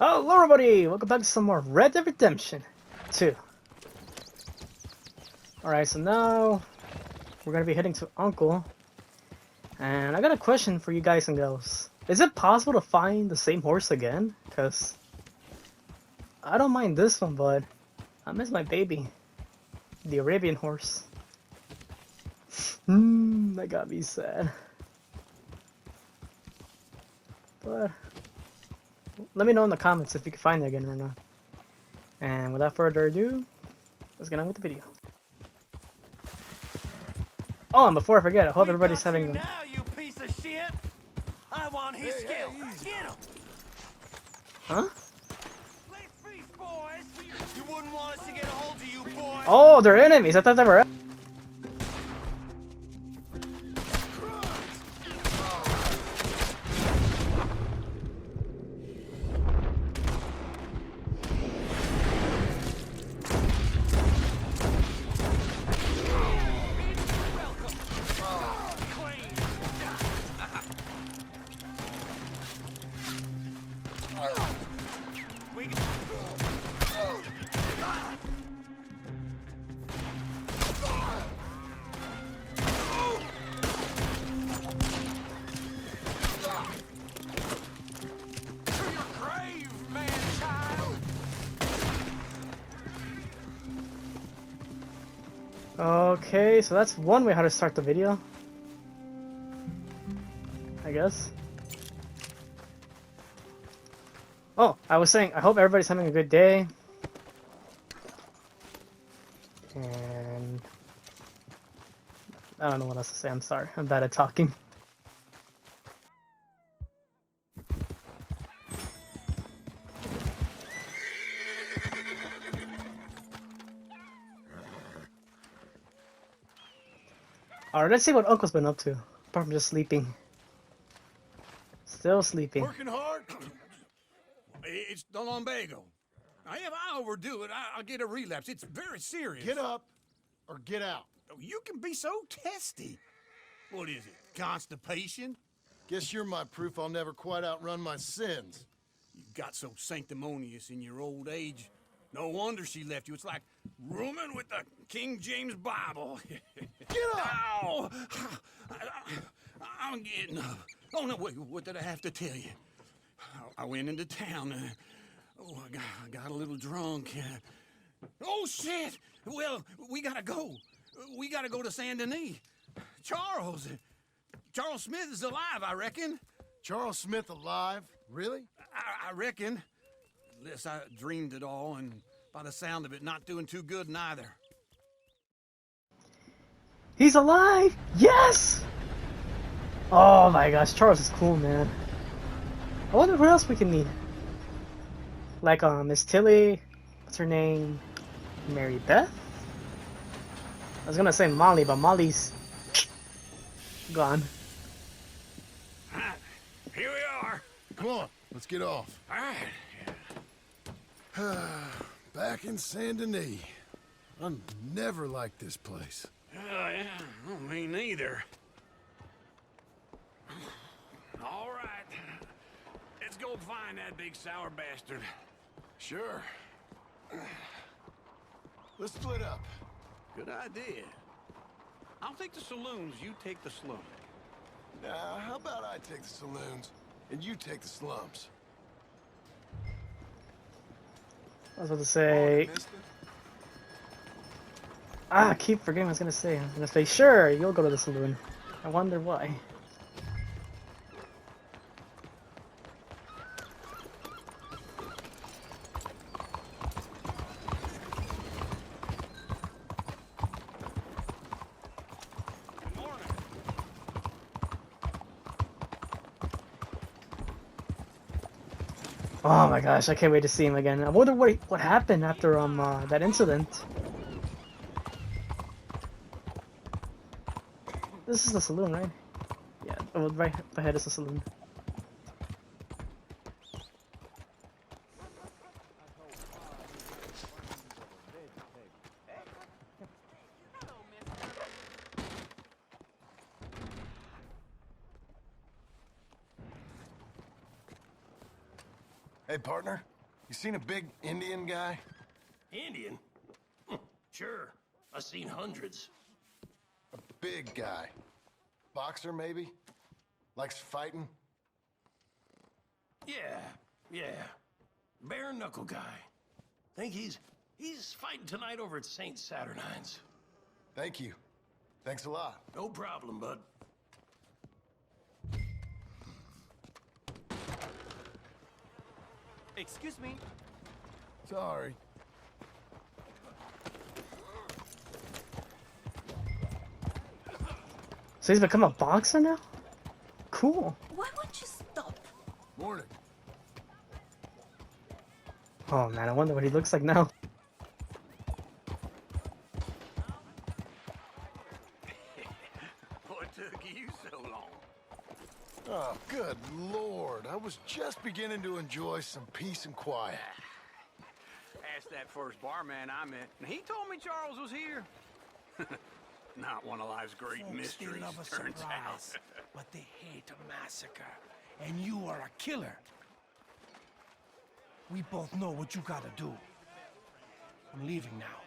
Hello everybody! Welcome back to some more Red Dead Redemption 2. Alright, so now we're gonna be heading to Uncle. And I got a question for you guys and girls. Is it possible to find the same horse again? Because I don't mind this one, but I miss my baby. The Arabian horse. That got me sad. But let me know in the comments if you can find it again or not. And without further ado, let's get on with the video. Oh, and before I forget, I hope everybody's having a... Now, you piece of shit! I want his skill. Get him! Huh? Let's feast, boys! You wouldn't want us to get a hold of you, boys! Oh, they're enemies! I thought they were... Okay, so that's one way how to start the video, I guess. Oh, I was saying, I hope everybody's having a good day. And I don't know what else to say, I'm sorry. I'm bad at talking. Alright, let's see what Uncle's been up to, apart from just sleeping. Still sleeping. Working hard? It's the lumbago. If I overdo it, I'll get a relapse. It's very serious. Get up or get out. You can be so testy. What is it, constipation? Guess you're my proof I'll never quite outrun my sins. You got so sanctimonious in your old age. No wonder she left you. It's like rooming with the King James Bible. Get up! Ow! I'm getting up. Oh, no, wait, what did I have to tell you? I went into town. I got a little drunk. Oh, shit! Well, we gotta go. We gotta go to Saint Denis. Charles Smith is alive, I reckon. Charles Smith alive? Really? I reckon. Unless I dreamed it all, and by the sound of it, not doing too good neither. He's alive! Yes! Oh my gosh, Charles is cool, man. I wonder who else we can meet. Like, Miss Tilly, what's her name? Mary Beth? I was gonna say Molly, but Molly's gone. Here we are. Come on, let's get off. All right. Back in Saint Denis. I never liked this place. Yeah, well, me neither. All right. Let's go find that big sour bastard. Sure. Let's split up. Good idea. I'll take the saloons, you take the slum. Now, how about I take the saloons and you take the slums? I was about to say... I keep forgetting what I was gonna say. I was gonna say, sure, you'll go to the saloon. I wonder why. Oh my gosh, I can't wait to see him again. I wonder what happened after that incident. This is the saloon, right? Yeah, oh, right ahead is the saloon. Hey, partner. You seen a big Indian guy? Indian? Sure. I've seen hundreds. A big guy. Boxer, maybe? Likes fighting? Yeah. Bare knuckle guy. Think he's fighting tonight over at St. Saturnine's. Thank you. Thanks a lot. No problem, bud. Excuse me. Sorry. So he's become a boxer now? Cool. Why won't you stop? Morning. Oh man, I wonder what he looks like now. What took you so long? Oh, good Lord. I was just beginning to enjoy some peace and quiet. Asked that first barman I met, and he told me Charles was here. Not one of life's great Folks, mysteries, they love a turns surprise, out. but they hate a massacre. And you are a killer. We both know what you gotta do. I'm leaving now.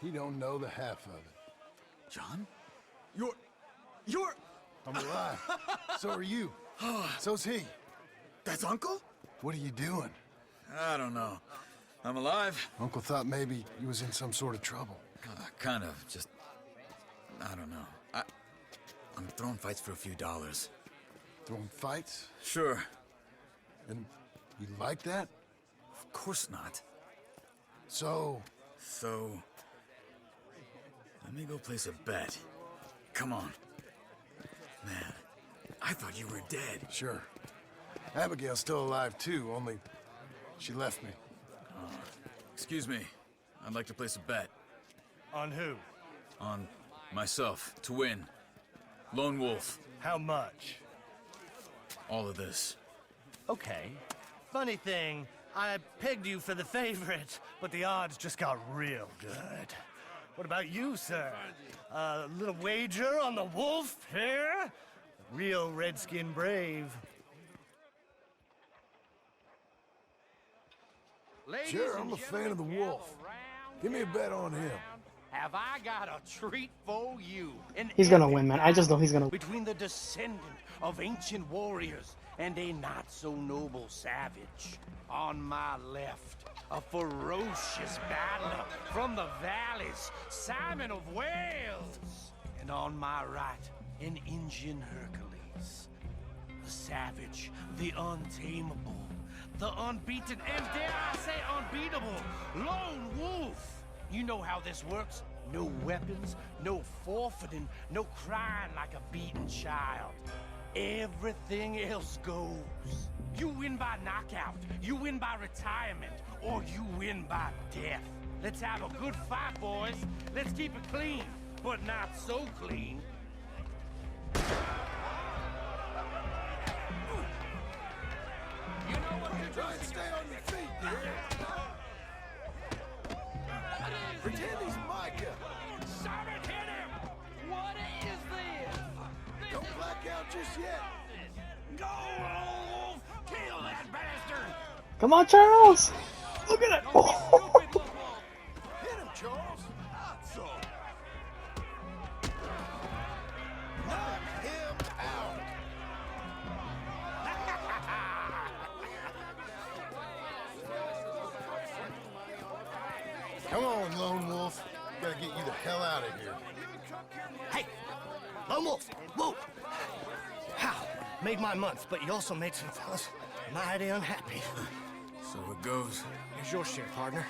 He don't know the half of it. John? You're... I'm alive. So are you. So's he. That's Uncle? What are you doing? I don't know. I'm alive. Uncle thought maybe you was in some sort of trouble. Kind of. Just... I don't know. I'm throwing fights for a few dollars. Throwing fights? Sure. And you like that? Of course not. So... So... Let me go place a bet. Come on. Man, I thought you were dead. Sure. Abigail's still alive too, only she left me. Excuse me. I'd like to place a bet. On who? On myself, to win. Lone Wolf. How much? All of this. Okay. Funny thing, I pegged you for the favorite, but the odds just got real good. What about you, sir? A little wager on the wolf here? Real redskin brave. Sure, I'm a fan of the wolf. Give me a bet on him. Have I got a treat for you? An He's gonna epic win, man. I just know he's gonna win. between the descendant of ancient warriors and a not-so-noble savage. On my left, a ferocious battler from the valleys, Simon of Wales. And on my right, an Indian Hercules. The savage, the untamable, the unbeaten, and dare I say unbeatable, Lone Wolf. You know how this works. No weapons, no forfeiting, no crying like a beaten child. Everything else goes. You win by knockout, you win by retirement, or you win by death. Let's have a good fight, boys. Let's keep it clean, but not so clean. You know what to Try and stay on your feet, dear. Pretend he's Micah. Simon, hit him! What is this? Don't black out just yet. Go, Lone Wolf! Kill that bastard! Come on, Charles! Look at it! Don't be stupid, Lone Wolf! Hit him, Charles. So, Knock him out. Come on, Lone Wolf. Gotta get you the hell out of here. Hey! Lone Wolf! Whoa! How? Made my month, but you also made some fellas mighty unhappy. So it goes. Here's your share, partner.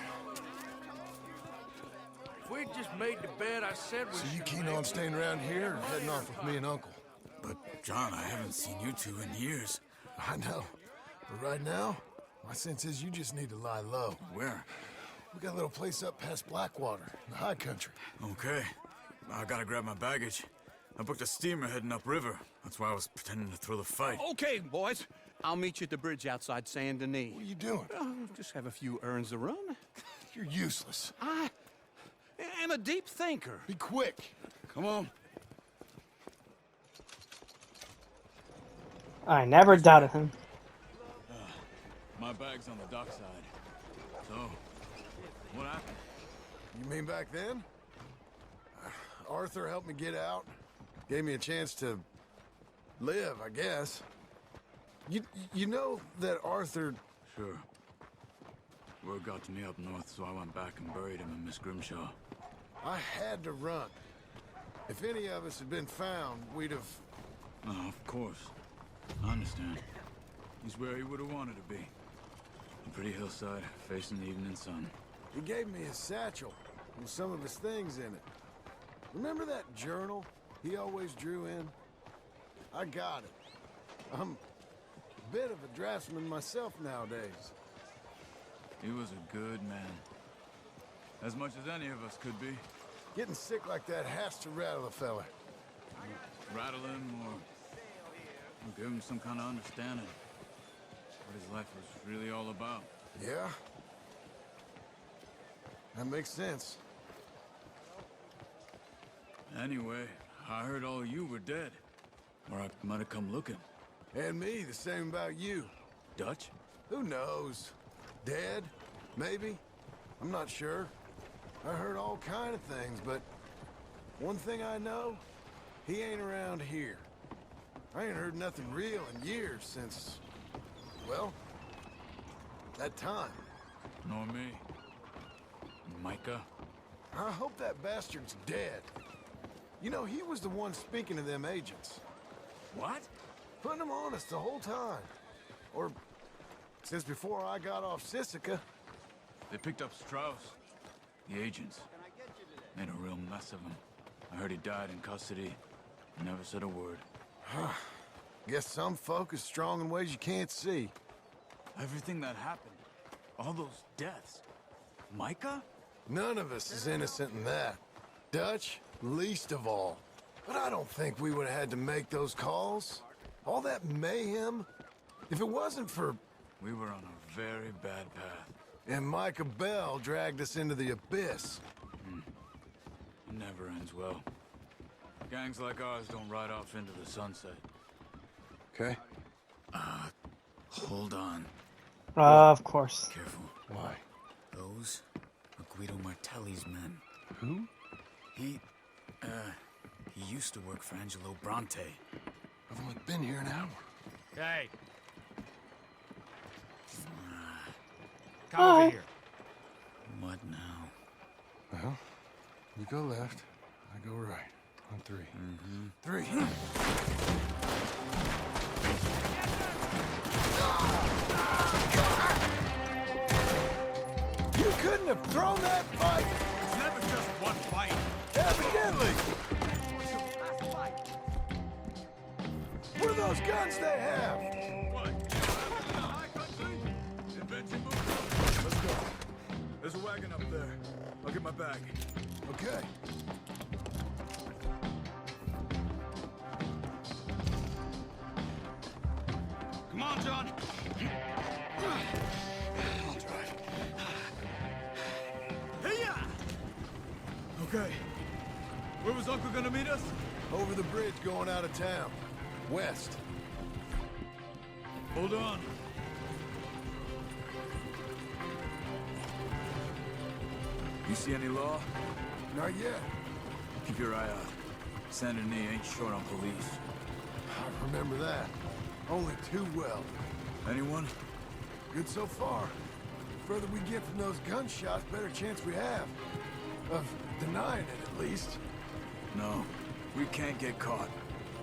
if we just made the bed I said we So should you keen on staying around here or heading off with me and Uncle? But, John, I haven't seen you two in years. I know. But right now, my sense is you just need to lie low. Where? We got a little place up past Blackwater, in the high country. Okay. I gotta grab my baggage. I booked a steamer heading upriver. That's why I was pretending to throw the fight. Okay, boys. I'll meet you at the bridge outside Saint Denis. What are you doing? Oh, just have a few errands to run. You're useless. I am a deep thinker. Be quick. Come on. I never doubted him. My bag's on the dockside. So, what happened? You mean back then? Arthur helped me get out. Gave me a chance to live, I guess. You know that Arthur... Sure. Word got to me up north, so I went back and buried him in Miss Grimshaw. I had to run. If any of us had been found, we'd have... Oh, of course. I understand. He's where he would have wanted to be. A pretty hillside, facing the evening sun. He gave me his satchel with some of his things in it. Remember that journal he always drew in? I got it. I'm a bit of a draftsman myself nowadays. He was a good man. As much as any of us could be. Getting sick like that has to rattle a fella. Rattle him or give him some kind of understanding. What his life was really all about. Yeah? That makes sense. Anyway, I heard all you were dead. Or I might have come looking. And me, the same about you. Dutch? Who knows? Dead? Maybe? I'm not sure. I heard all kind of things, but one thing I know, he ain't around here. I ain't heard nothing real in years since, well, that time. Nor me. Micah? I hope that bastard's dead. You know, he was the one speaking to them agents. What? Putting them on us the whole time. Or since before I got off Sisika. They picked up Strauss. The agents. Made a real mess of him. I heard he died in custody. Never said a word. Guess some folk is strong in ways you can't see. Everything that happened. All those deaths. Micah? None of us is innocent in that. Dutch, least of all. But I don't think we would have had to make those calls. All that mayhem. If it wasn't for... We were on a very bad path. And Micah Bell dragged us into the abyss. It never ends well. Gangs like ours don't ride off into the sunset. Okay. Hold on. Of course. Careful. Why? Those are Guido Martelli's men. Who? He used to work for Angelo Bronte. I've only been here an hour. Hey, come Hi. over here. What now? Well, you go left, I go right. On three. Three. You couldn't have thrown that fight! It's never just one fight. Evidently! What are those guns they have? What? High country? Invention move? Let's go. There's a wagon up there. I'll get my bag. Okay. Come on, John. I'll drive. Hey-ya! Okay. Where was Uncle gonna meet us? Over the bridge going out of town. West. Hold on. You see any law? Not yet. Keep your eye out. Saint Denis ain't short on police. I remember that. Only too well. Anyone? Good so far. Further we get from those gunshots, better chance we have. Of denying it, at least. No. We can't get caught.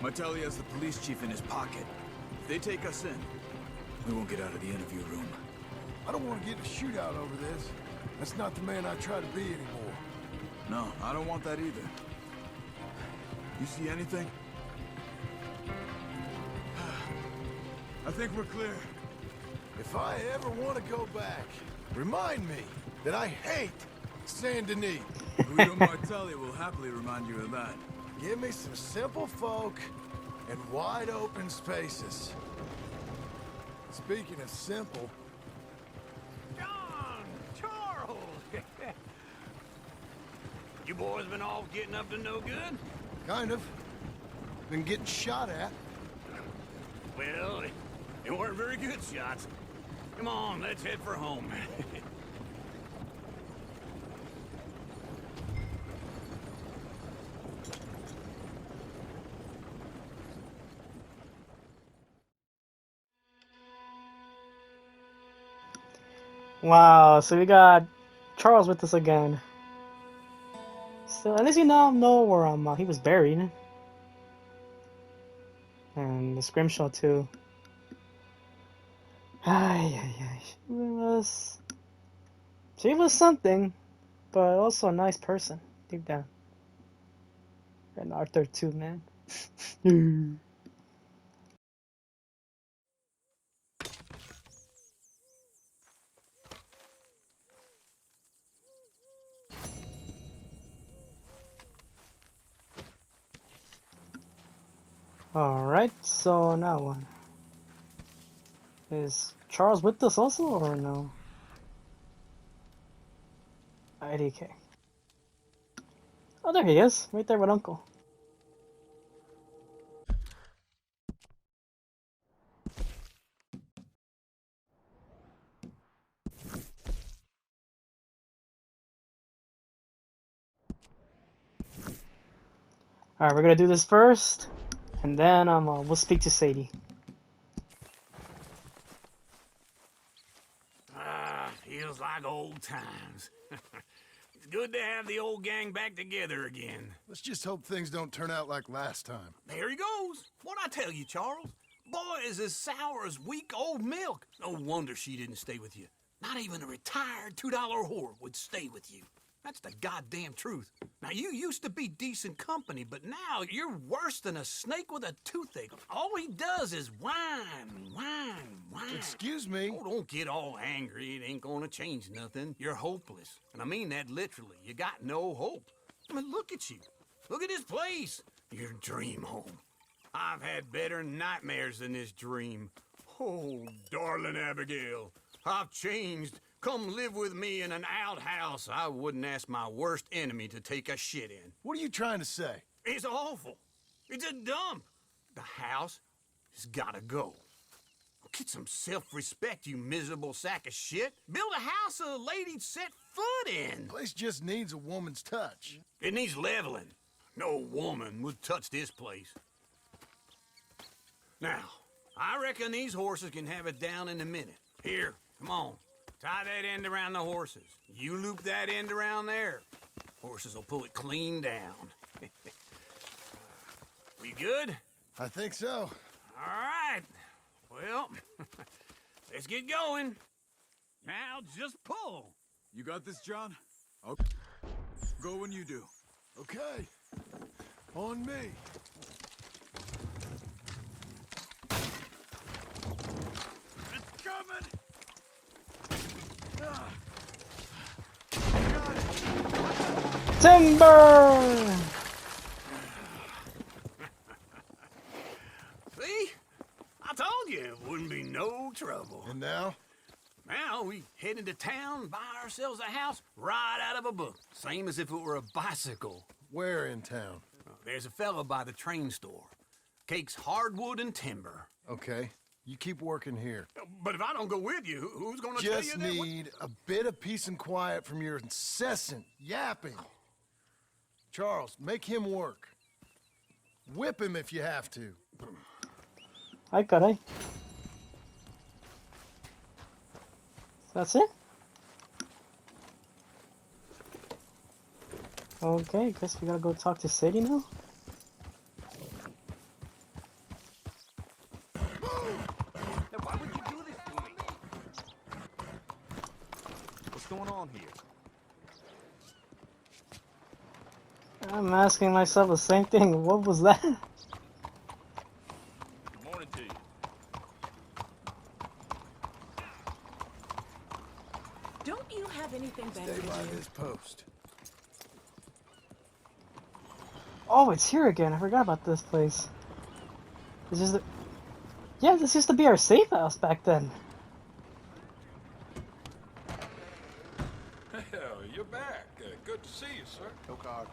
Martelli has the police chief in his pocket. If they take us in, we won't get out of the interview room. I don't want to get in a shootout over this. That's not the man I try to be anymore. No, I don't want that either. You see anything? I think we're clear. If I ever want to go back, remind me that I hate Saint Denis. Guido Martelli will happily remind you of that. Give me some simple folk and wide open spaces. Speaking of simple, John! Charles! You boys been all getting up to no good? kind of. Been getting shot at. Well, they weren't very good shots. Come on, let's head for home. Wow, so we got Charles with us again. So at least you now know where he was buried. And the scrimshaw too. Ay, ay, ay. She was something, but also a nice person, deep down. And Rdr2, man. Alright, so now what? Is Charles with us also, or no? IDK. Oh, there he is, right there with Uncle. Alright, we're gonna do this first, and then we'll speak to Sadie. Ah, feels like old times. It's good to have the old gang back together again. Let's just hope things don't turn out like last time. There he goes. What'd I tell you, Charles? Boy is as sour as weak old milk. No wonder she didn't stay with you. Not even a retired $2 whore would stay with you. That's the goddamn truth. Now, you used to be decent company, but now you're worse than a snake with a toothache. All he does is whine, whine, whine. Excuse me? Oh, don't get all angry. It ain't gonna change nothing. You're hopeless. And I mean that literally. You got no hope. I mean, look at you. Look at this place. Your dream home. I've had better nightmares than this dream. Oh, darling Abigail, I've changed. Come live with me in an outhouse I wouldn't ask my worst enemy to take a shit in. What are you trying to say? It's awful. It's a dump. The house has gotta go. Get some self-respect, you miserable sack of shit. Build a house a lady'd set foot in. The place just needs a woman's touch. It needs leveling. No woman would touch this place. Now, I reckon these horses can have it down in a minute. Here, come on. Tie that end around the horses. You loop that end around there. Horses will pull it clean down. We good? I think so. All right. Well, let's get going. Now just pull. You got this, John? Okay. Go when you do. Okay. On me. It's coming. Timber! See? I told you it wouldn't be no trouble. And now? Now we head into town, buy ourselves a house right out of a book. Same as if it were a bicycle. Where in town? There's a fella by the train store. Cakes hardwood and timber. Okay. You keep working here. But if I don't go with you, who's gonna tell you Just that? need a bit of peace and quiet from your incessant yapping. Charles, make him work. Whip him if you have to. Ay, caray. That's it? Okay, guess we gotta go talk to Sadie now? Now, why would you do this to me? What's going on here? I'm asking myself the same thing. What was that? Good morning to you. Don't you have anything better Stay to by do? this post. Oh, it's here again. I forgot about this place. This is the... Yeah, this used to be our safe house back then. Hell, you're back. Good to see you, sir. No card.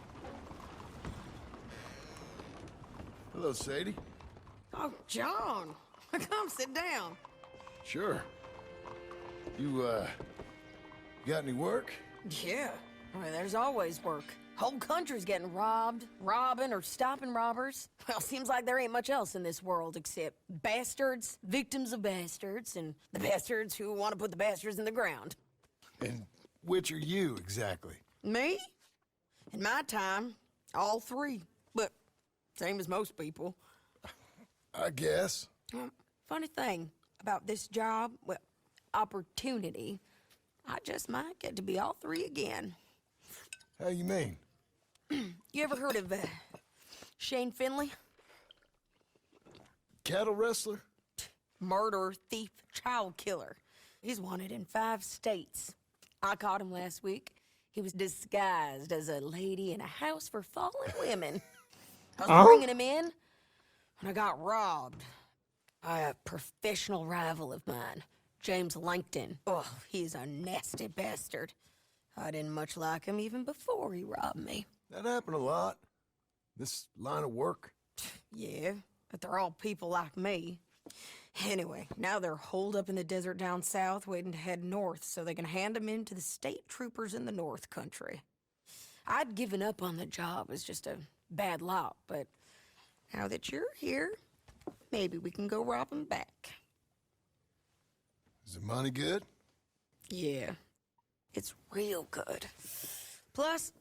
Hello, Sadie. Oh, John, come sit down. Sure. You, got any work? Yeah, I mean, there's always work. Whole country's getting robbed, robbing, or stopping robbers. Well, seems like there ain't much else in this world except bastards, victims of bastards, and the bastards who want to put the bastards in the ground. And which are you, exactly? Me? In my time, all three. But same as most people. I guess. Funny thing about this job, well, opportunity, I just might get to be all three again. How you mean? You ever heard of Shane Finley? Cattle wrestler? Murderer, thief, child killer. He's wanted in 5 states. I caught him last week. He was disguised as a lady in a house for fallen women. I was bringing him in, and I got robbed by a professional rival of mine, James Langton. Oh, he's a nasty bastard. I didn't much like him even before he robbed me. That happened a lot. This line of work. Yeah, but they're all people like me. Anyway, now they're holed up in the desert down south, waiting to head north so they can hand them in to the state troopers in the north country. I'd given up on the job as just a bad lot, but now that you're here, maybe we can go rob them back. Is the money good? Yeah, it's real good. Plus,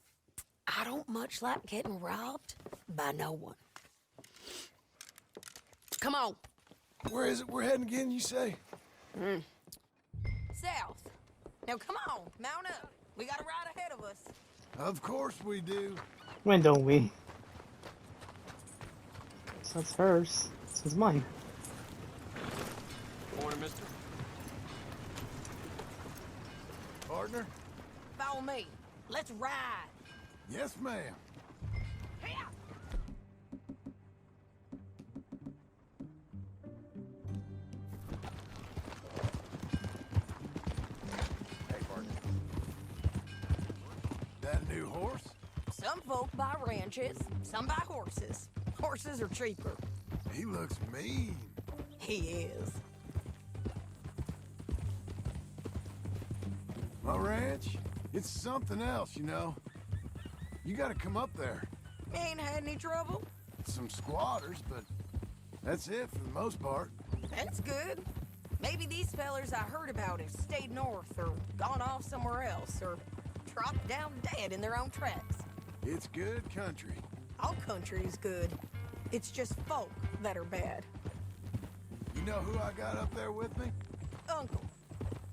I don't much like getting robbed by no one. Come on. Where is it we're heading again, you say? South. Now come on, mount up. We got a ride ahead of us. Of course we do. When don't we? So that's hers. This is mine. Morning, mister. Partner? Follow me. Let's ride. Yes, ma'am. Here. Hey, partner. That a new horse? Some folk buy ranches, some buy horses. Horses are cheaper. He looks mean. He is. My ranch? It's something else, you know. You gotta come up there. Ain't had any trouble? Some squatters, but that's it for the most part. That's good. Maybe these fellers I heard about have stayed north or gone off somewhere else or dropped down dead in their own tracks. It's good country. All country is good. It's just folk that are bad. You know who I got up there with me? Uncle.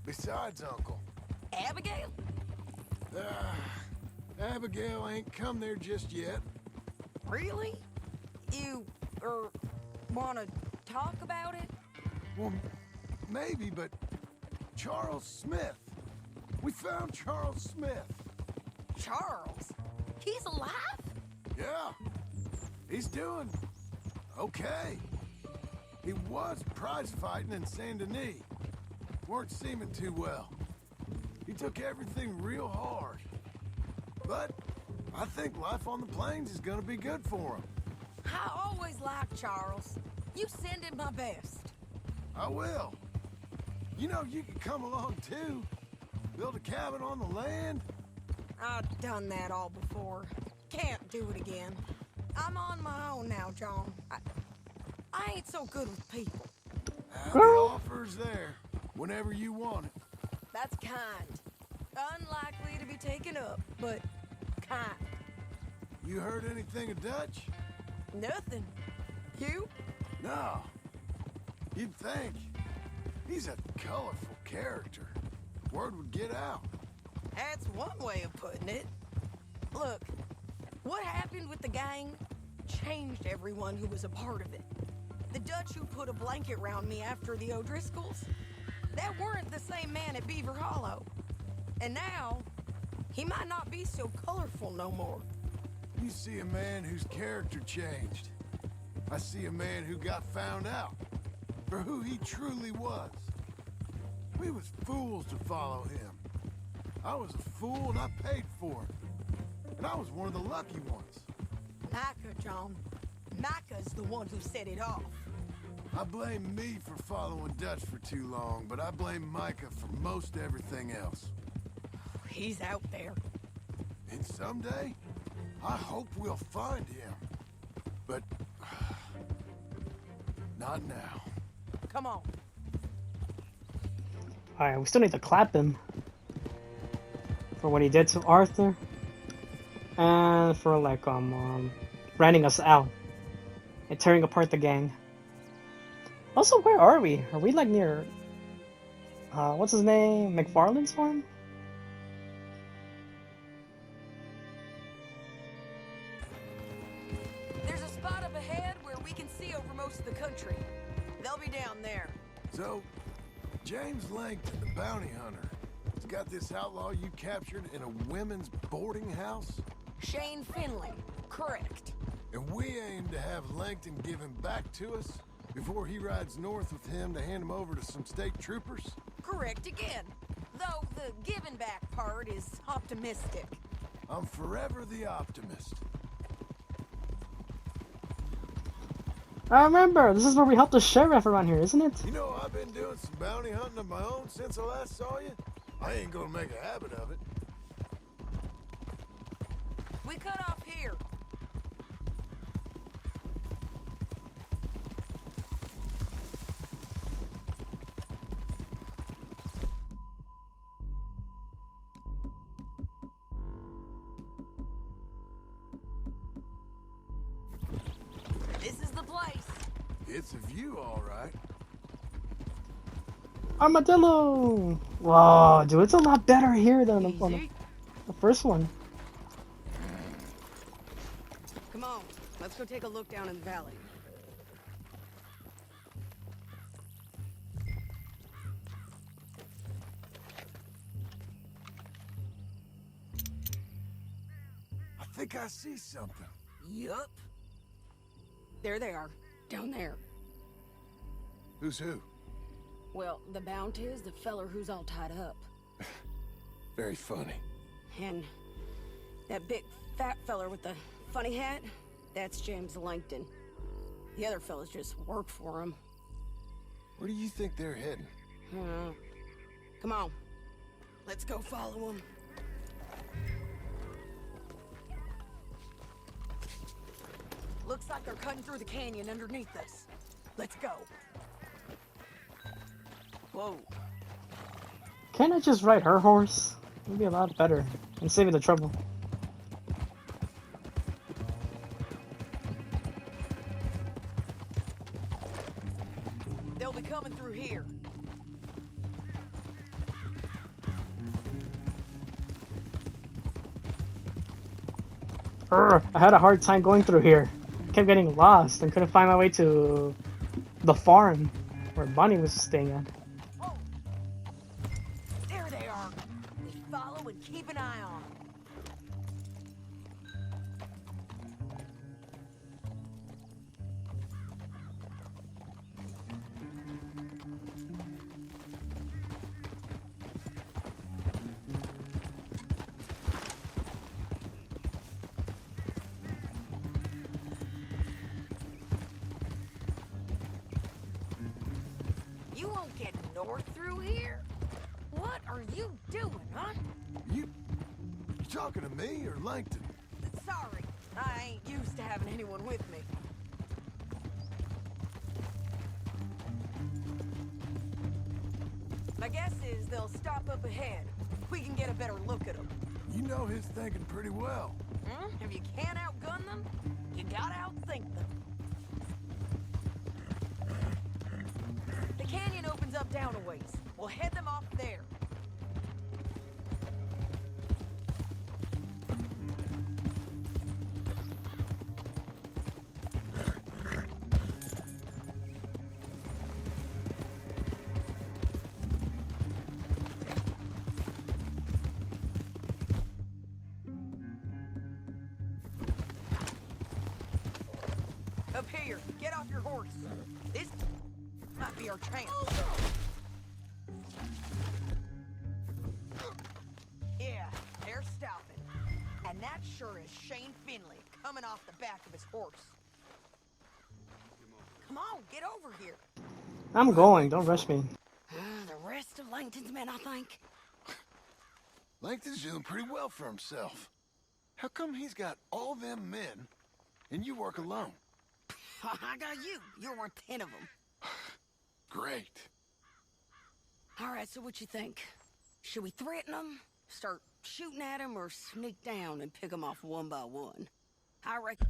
Besides Uncle. Abigail? Abigail ain't come there just yet. Really? You, wanna talk about it? Well, maybe, but Charles Smith. We found Charles Smith. Charles? He's alive? Yeah. He's doing okay. He was prize fighting in Saint Denis. Weren't seeming too well. He took everything real hard. But I think life on the plains is gonna be good for him. I always liked Charles. You send him my best. I will. You know, you can come along too. Build a cabin on the land. I've done that all before. Can't do it again. I'm on my own now, John. I ain't so good with people. The offer's there whenever you want it. That's kind. Unlikely to be taken up, but kind. You heard anything of Dutch? Nothing. You? No. You'd think. He's a colorful character. Word would get out. That's one way of putting it. Look, what happened with the gang changed everyone who was a part of it. The Dutch who put a blanket round me after the O'Driscolls, that weren't the same man at Beaver Hollow. And now, he might not be so colorful no more. You see a man whose character changed. I see a man who got found out for who he truly was. We was fools to follow him. I was a fool and I paid for it. And I was one of the lucky ones. Micah, John. Micah's the one who set it off. I blame me for following Dutch for too long, but I blame Micah for most everything else. He's out there. And someday, I hope we'll find him. But not now. Come on. Alright, we still need to clap him for what he did to Arthur. And for like ratting us out and tearing apart the gang. Also, where are we? Are we like near what's his name? McFarlane's farm? There's a spot up ahead where we can see over most of the country. They'll be down there. So, James Langton, the bounty hunter, has got this outlaw you captured in a women's boarding house? Shane Finley. Correct. And we aim to have Langton give him back to us before he rides north with him to hand him over to some state troopers? Correct again. Though the giving back part is optimistic. I'm forever the optimist. I remember, this is where we helped the sheriff around here, isn't it? You know, I've been doing some bounty hunting of my own since I last saw you. I ain't gonna make a habit of it. We cut off here. This is the place. It's a view, all right. Armadillo! Whoa, dude, it's a lot better here than the first one. Come on, let's go take a look down in the valley. I think I see something. Yup. There they are, down there. Who's who? Well, the Bounty is the feller who's all tied up. Very funny. And that big fat feller with the funny hat, that's James Langton. The other fellas just work for him. Where do you think they're heading? Come on, let's go follow them. Looks like they're cutting through the canyon underneath us. Let's go. Whoa. Can't I just ride her horse? It'd be a lot better and save me the trouble. They'll be coming through here. I had a hard time going through here. Kept getting lost and couldn't find my way to the farm where Bonnie was staying at. Oh, there they are. We follow and keep an eye on them. You won't get north through here? What are you doing, huh? You talking to me or Langton? Sorry, I ain't used to having anyone with me. My guess is they'll stop up ahead. We can get a better look at them. You know his thinking pretty well. If you can't outgun them, you gotta outthink them. The canyon opens up down a ways. We'll head them off there. Up here, get off your horse. This might be our chance. Yeah, they're stopping. And that sure is Shane Finley coming off the back of his horse. Come on, get over here. I'm going. Don't rush me. The rest of Langton's men, I think. Langton's doing pretty well for himself. How come he's got all them men, and you work alone? I got you. You're worth 10 of them. Great. All right, so what you think? Should we threaten them, start shooting at them, or sneak down and pick them off one by one? I reckon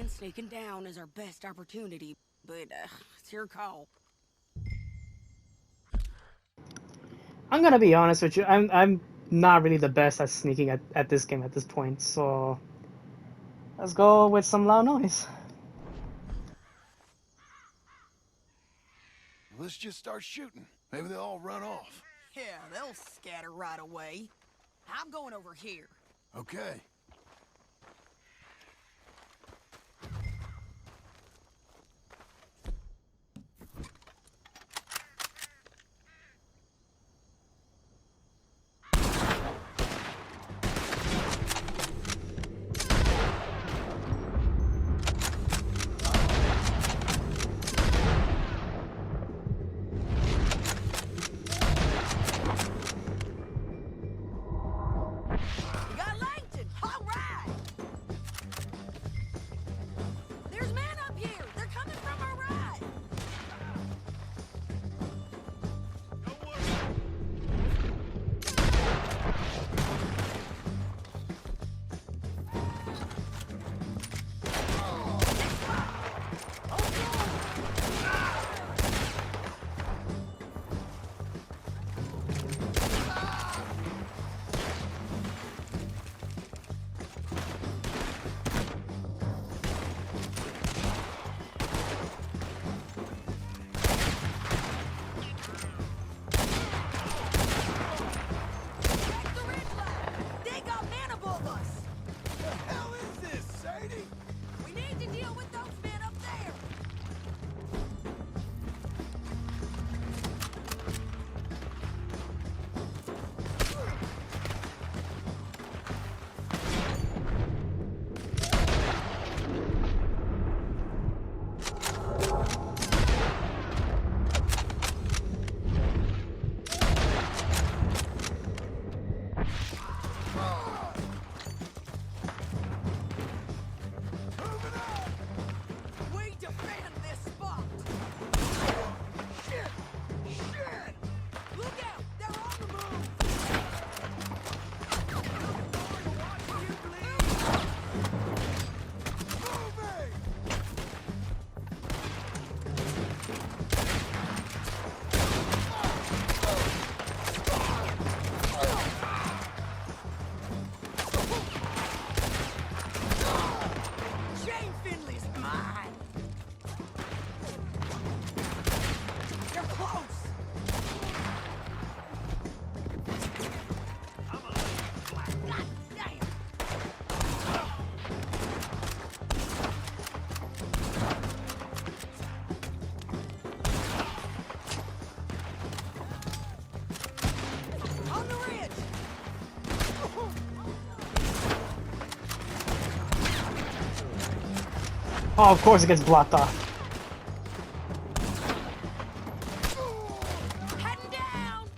sneaking down is our best opportunity, but it's your call. I'm gonna be honest with you. I'm not really the best at sneaking at this game at this point. So let's go with some loud noise. Let's just start shooting. Maybe they'll all run off. Yeah, they'll scatter right away. I'm going over here. Okay. We got Langton! All right! There's men up here! They're coming from our right! Check the ridge line! They got men above us! The hell is this, Sadie? We need to deal with those men up there! We defend this spot! Shit! Shit! Look out! They're on the move! Looking forward to watching you bleed! Moving! Jane Finley's mine! They're close! God damn! On the ridge! Oh, of course it gets blocked off. Heading down!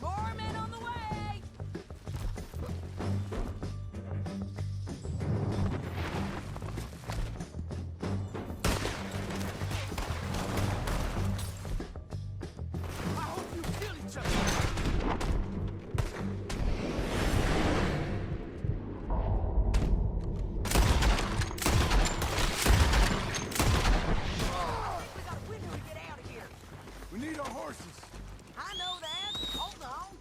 More men on the way! I hope you kill each other. We got a window to get out of here. We need our horses. I know that. Hold on.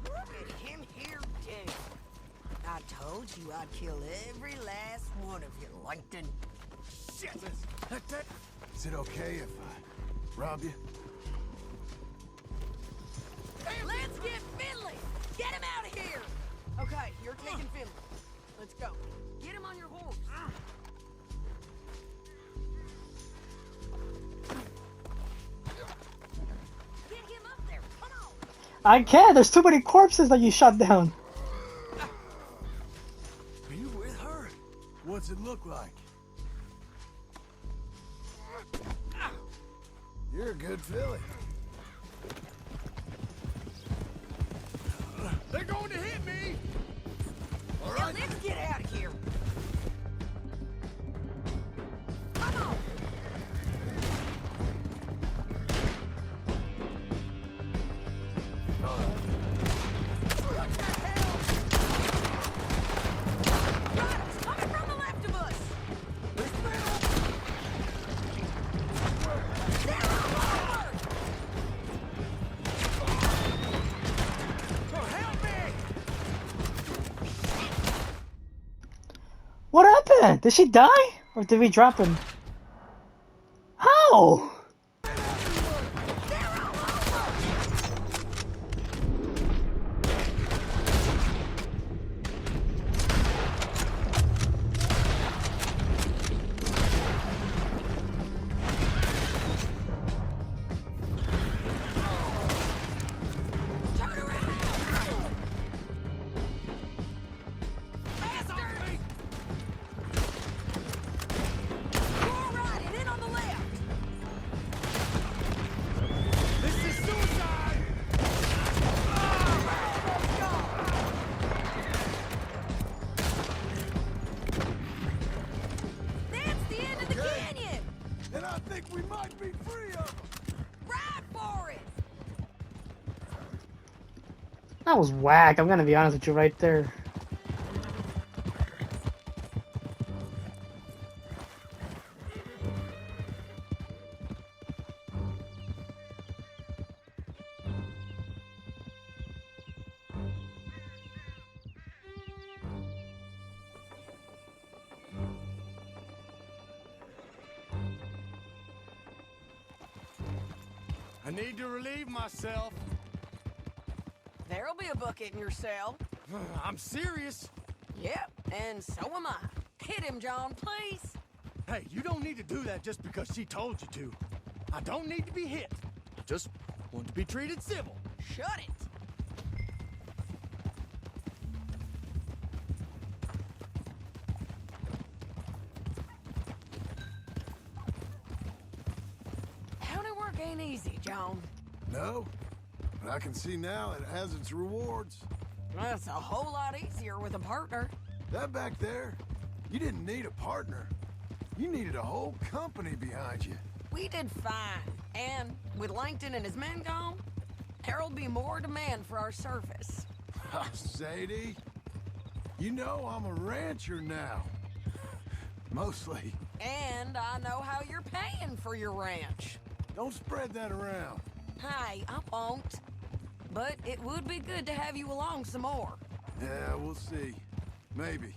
Look at him here dead. I told you I'd kill every last one of you, Langton. Shit! Is it okay if I rob you? Let's get Finley! Get him out of here! Okay, you're taking Finley. Let's go. Get him on your horse. Get him up there. Come on. I can't. There's too many corpses that you shot down. Are you with her? What's it look like? You're a good filly. They're going to hit me! All Now right. let's get out of here. Come on. What the hell? Riders coming from the left of us. They're all over. Oh, help me! What happened? Did she die? Or did we drop him? How? Turn around. Faster. Go right and in on the left. This is suicide! That's the end of the Okay. canyon. And I think we might be free of them. Ride for it. That was whack. I'm gonna be honest with you right there. I need to relieve myself. There'll be a bucket in your cell. I'm serious. Yep, and so am I. Hit him, John, please. Hey, you don't need to do that just because she told you to. I don't need to be hit. Just want to be treated civil. Shut it. County work ain't easy, John. No, but I can see now it has its rewards. That's a whole lot easier with a partner. That back there, you didn't need a partner. You needed a whole company behind you. We did fine. And with Langton and his men gone, there'll be more demand for our service. Sadie, you know I'm a rancher now. Mostly. And I know how you're paying for your ranch. Don't spread that around. Hey, I won't. But it would be good to have you along some more. Yeah, we'll see. Maybe.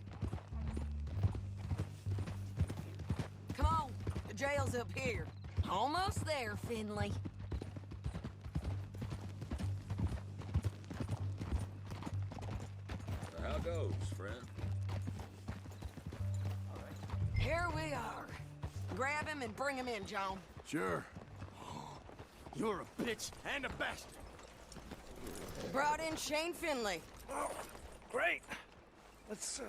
Come on, the jail's up here. Almost there, Finley. How goes, friend? Here we are. Grab him and bring him in, John. Sure. You're a bitch and a bastard. Brought in Shane Finley. Oh, great. Let's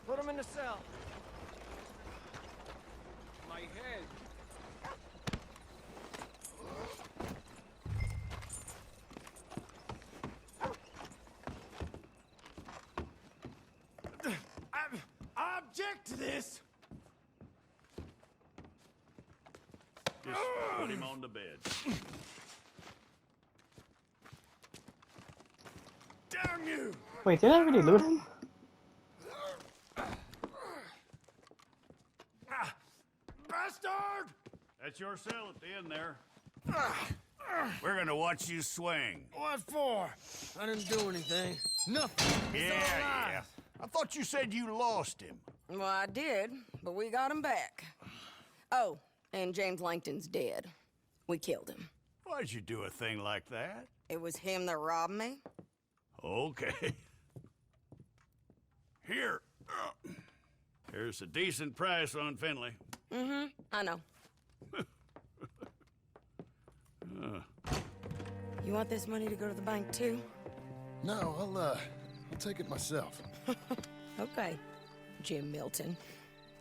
put him in the cell. My head. I object to this. Just put him on the bed. Damn you! Wait, did I really loot him? Bastard! That's your cell at the end there. We're gonna watch you swing. What for? I didn't do anything. Nothing. Yeah. I thought you said you lost him. Well, I did, but we got him back. Oh, and James Langton's dead. We killed him. Why'd you do a thing like that? It was him that robbed me. Okay. Here. Here's a decent price on Finley. Mm-hmm, I know. You want this money to go to the bank, too? No, I'll take it myself. Okay, Jim Milton.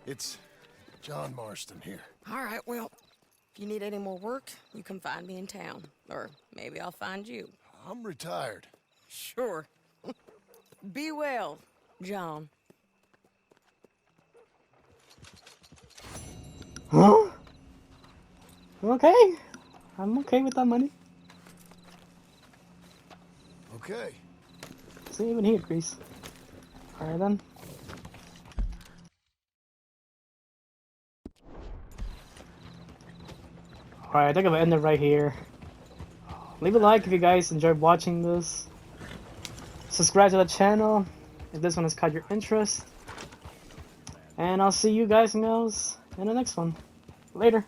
It's John Marston here. All right, well, if you need any more work, you can find me in town. Or maybe I'll find you. I'm retired. Sure. Be well, John. Huh? I'm okay. I'm okay with that money. Okay. See, even he agrees. Alright then. Alright, I think I'm gonna end it right here. Leave a like if you guys enjoyed watching this. Subscribe to the channel if this one has caught your interest. And I'll see you guys and girls in the next one. Later.